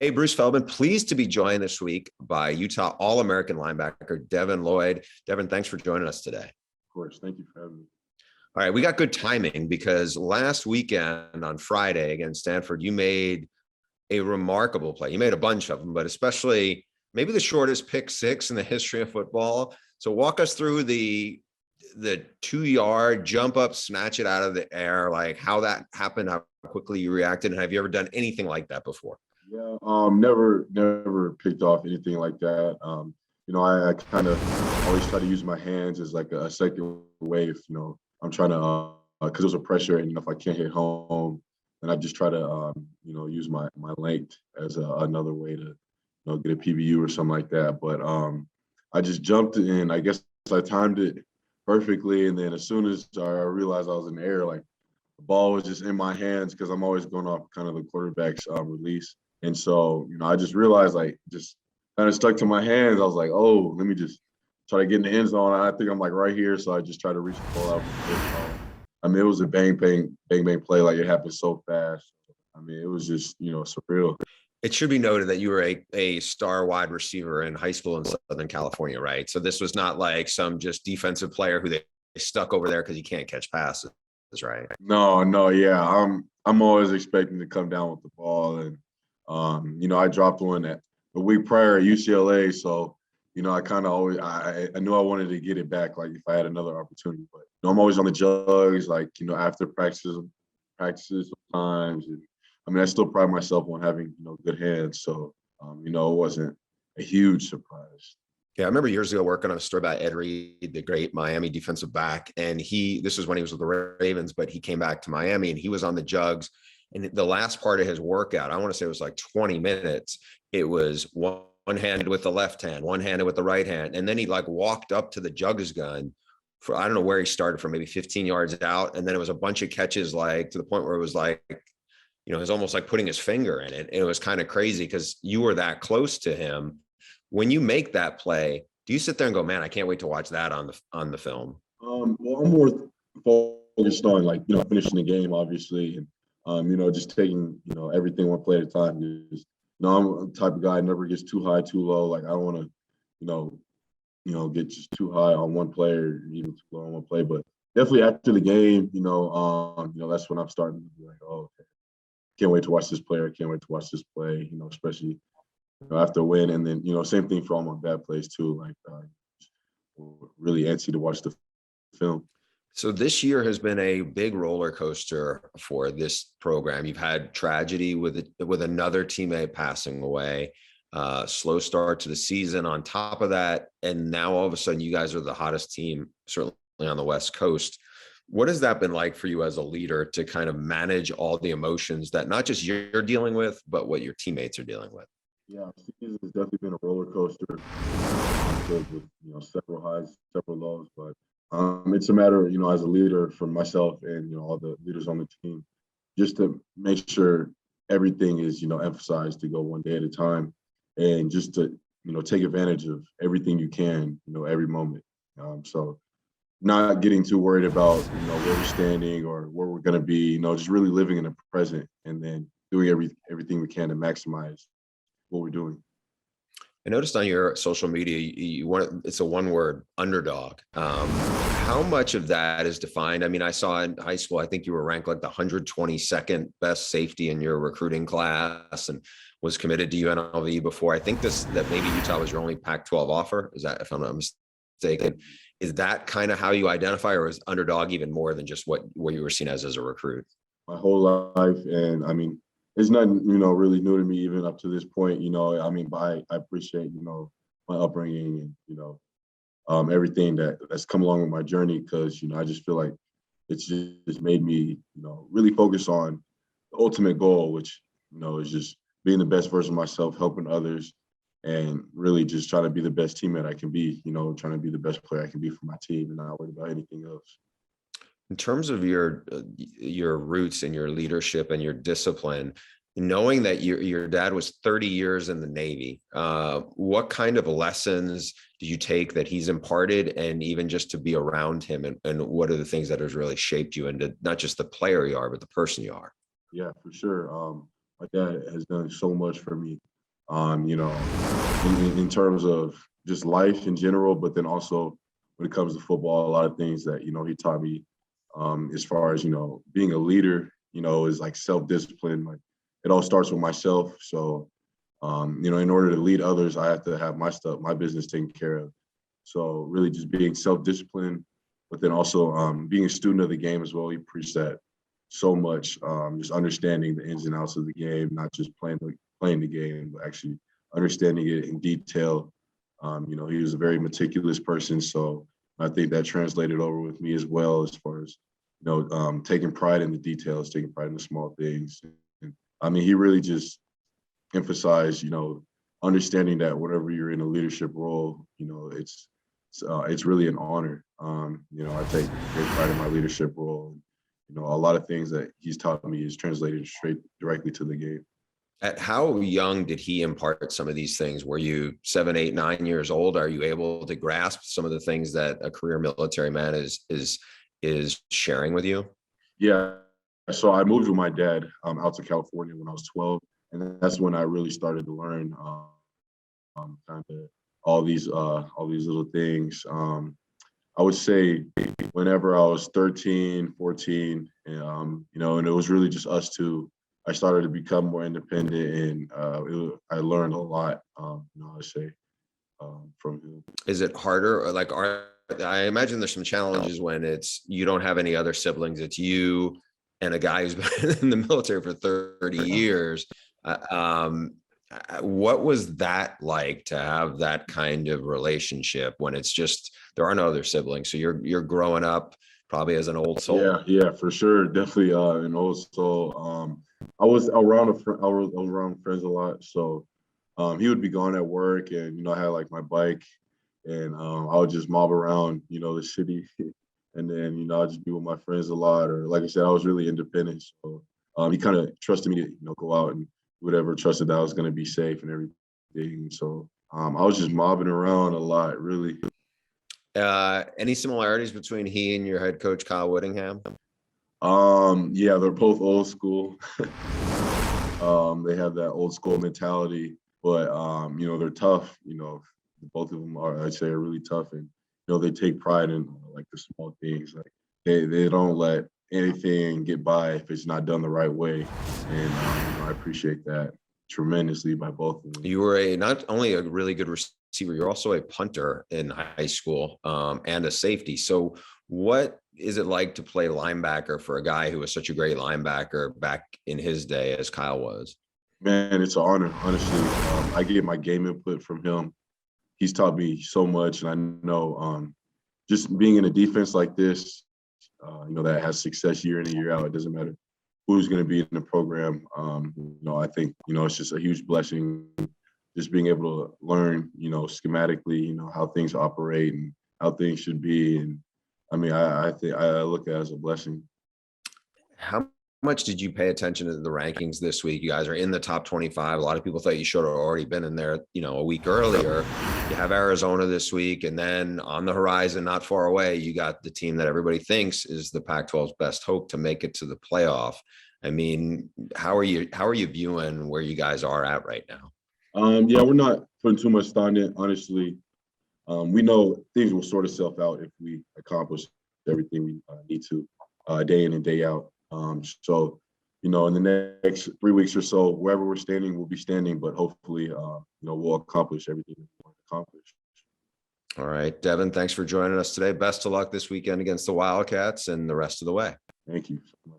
Hey, Bruce Feldman, pleased to be joined this week by Utah All-American linebacker Devin Lloyd. Devin, thanks for joining us today. Of course. Thank you for having me. All right, we got good timing because last weekend on Friday against Stanford, you made a remarkable play. You made a bunch of them, but especially maybe the shortest pick six in the history of football. So walk us through the 2-yard jump up, snatch it out of the air, like how that happened, how quickly you reacted, and have you ever done anything like that before? Yeah, never picked off anything like that. I kind of always try to use my hands as like a second wave. I'm trying to because there's a pressure, and if I can't hit home, then I just try to use my length as another way to get a PBU or something like that. But I just jumped in. I guess I timed it perfectly, and then as soon as I realized I was in the air, like the ball was just in my hands because I'm always going off kind of the quarterback's release. And so, I just realized, like, just kind of stuck to my hands. I was like, oh, let me just try to get in the end zone. I think I'm like right here. So I just tried to reach the ball out. It was a bang, bang, bang, bang play. Like it happened so fast. It was just, surreal. It should be noted that you were a star wide receiver in high school in Southern California, right? So this was not like some just defensive player who they stuck over there because he can't catch passes, right? No, yeah. I'm always expecting to come down with the ball. And I dropped one the week prior at UCLA, so I kind of always I knew I wanted to get it back, like if I had another opportunity. But I'm always on the jugs, like after practices sometimes. And I still pride myself on having good hands, so it wasn't a huge surprise. Yeah, I remember years ago working on a story about Ed Reed, the great Miami defensive back, and this was when he was with the Ravens, but he came back to Miami and he was on the jugs. And the last part of his workout, I want to say it was like 20 minutes. It was one-handed with the left hand, one-handed with the right hand. And then he like walked up to the jugs gun for, I don't know where he started from, maybe 15 yards out. And then it was a bunch of catches, like to the point where it was like, it was almost like putting his finger in it. And it was kind of crazy because you were that close to him. When you make that play, do you sit there and go, man, I can't wait to watch that on the film? Well, I'm more focused on finishing the game, obviously. And just taking, everything one play at a time. I'm the type of guy that never gets too high, too low. Like I don't want to, get just too high on one play or even too low on one play. But definitely after the game, that's when I'm starting to be like, oh, okay. Can't wait to watch this player. Can't wait to watch this play, especially after a win. And then, same thing for all my bad plays too. Like really antsy to watch the film. So this year has been a big roller coaster for this program. You've had tragedy with another teammate passing away, slow start to the season on top of that. And now all of a sudden you guys are the hottest team, certainly on the West Coast. What has that been like for you as a leader to kind of manage all the emotions that not just you're dealing with, but what your teammates are dealing with? Yeah, season has definitely been a roller coaster filled with several highs, several lows. But it's a matter, as a leader for myself and all the leaders on the team, just to make sure everything is emphasized to go one day at a time, and just to take advantage of everything you can, every moment. So not getting too worried about where we're standing or where we're going to be, just really living in the present and then doing everything we can to maximize what we're doing. I noticed on your social media, it's a one word, underdog. How much of that is defined? I mean, I saw in high school, I think you were ranked like the 122nd best safety in your recruiting class and was committed to UNLV before. I think that maybe Utah was your only Pac-12 offer. Is that, if I'm not mistaken? Is that kind of how you identify, or is underdog even more than just what you were seen as a recruit? My whole life, and it's nothing really new to me even up to this point. But I appreciate my upbringing and everything that's come along with my journey, because I just feel like it's just made me really focus on the ultimate goal, which is just being the best version of myself, helping others, and really just trying to be the best teammate I can be, trying to be the best player I can be for my team and not worry about anything else. In terms of your roots and your leadership and your discipline, knowing that your dad was 30 years in the Navy, what kind of lessons do you take that he's imparted, and even just to be around him, and what are the things that has really shaped you into not just the player you are, but the person you are? Yeah, for sure. My dad has done so much for me. You know, in terms of just life in general, but then also when it comes to football, a lot of things that, you know, he taught me as far as, you know, being a leader, you know, is like self-discipline. Like it all starts with myself. So, you know, in order to lead others, I have to have my stuff, my business taken care of. So really just being self-disciplined, but then also being a student of the game as well. He preached that so much, just understanding the ins and outs of the game, not just playing the game, but actually understanding it in detail. You know, he was a very meticulous person. So I think that translated over with me as well, as far as, you know, taking pride in the details, taking pride in the small things. And, I mean, he really just emphasized, you know, understanding that whenever you're in a leadership role, you know, it's really an honor. You know, I take great pride in my leadership role. You know, a lot of things that he's taught me is translated straight directly to the game. At how young did he impart some of these things? Were you 7, 8, 9 years old? Are you able to grasp some of the things that a career military man is sharing with you? Yeah. So I moved with my dad out to California when I was 12, and that's when I really started to learn kind of all these little things. I would say whenever I was 13, 14, you know, and it was really just us two, I started to become more independent, and I learned a lot, you know, I say from him. Is it harder, or like, I imagine there's some challenges when it's you don't have any other siblings, it's you and a guy who's been in the military for 30 years. What was that like to have that kind of relationship when it's just there are no other siblings? So you're growing up probably as an old soul. Yeah, yeah, for sure, definitely an old soul. I was around I was around friends a lot, so he would be gone at work, and you know, I had like my bike, and I would just mob around, you know, the city, and then you know, I'd just be with my friends a lot, or like I said, I was really independent, so he kind of trusted me to, you know, go out and whatever, trusted that I was going to be safe and everything. So I was just mobbing around a lot, really. Any similarities between he and your head coach, Kyle Whittingham? Yeah, they're both old school. They have that old school mentality, but you know, they're tough. You know, both of them are, I'd say, are really tough, and you know, they take pride in like the small things. Like they don't let anything get by if it's not done the right way, and you know, I appreciate that tremendously by both of them. You were not only a really good receiver, you're also a punter in high school, and a safety. So what is it like to play linebacker for a guy who was such a great linebacker back in his day as Kyle was? Man, it's an honor, honestly. I get my game input from him. He's taught me so much, and I know just being in a defense like this, you know, that has success year in and year out. It doesn't matter who's going to be in the program. You know, I think, you know, it's just a huge blessing just being able to learn, you know, schematically, you know, how things operate and how things should be. And I mean, I think I look at it as a blessing. How much did you pay attention to the rankings this week? You guys are in the top 25. A lot of people thought you should have already been in there, you know, a week earlier. You have Arizona this week, and then on the horizon, not far away, you got the team that everybody thinks is the Pac-12's best hope to make it to the playoff. I mean, how are you viewing where you guys are at right now? Yeah, we're not putting too much thought in it, honestly. We know things will sort itself out if we accomplish everything we need to day in and day out. So, you know, in the next 3 weeks or so, wherever we're standing, we'll be standing, but hopefully, you know, we'll accomplish everything we want to accomplish. All right, Devin, thanks for joining us today. Best of luck this weekend against the Wildcats and the rest of the way. Thank you so much.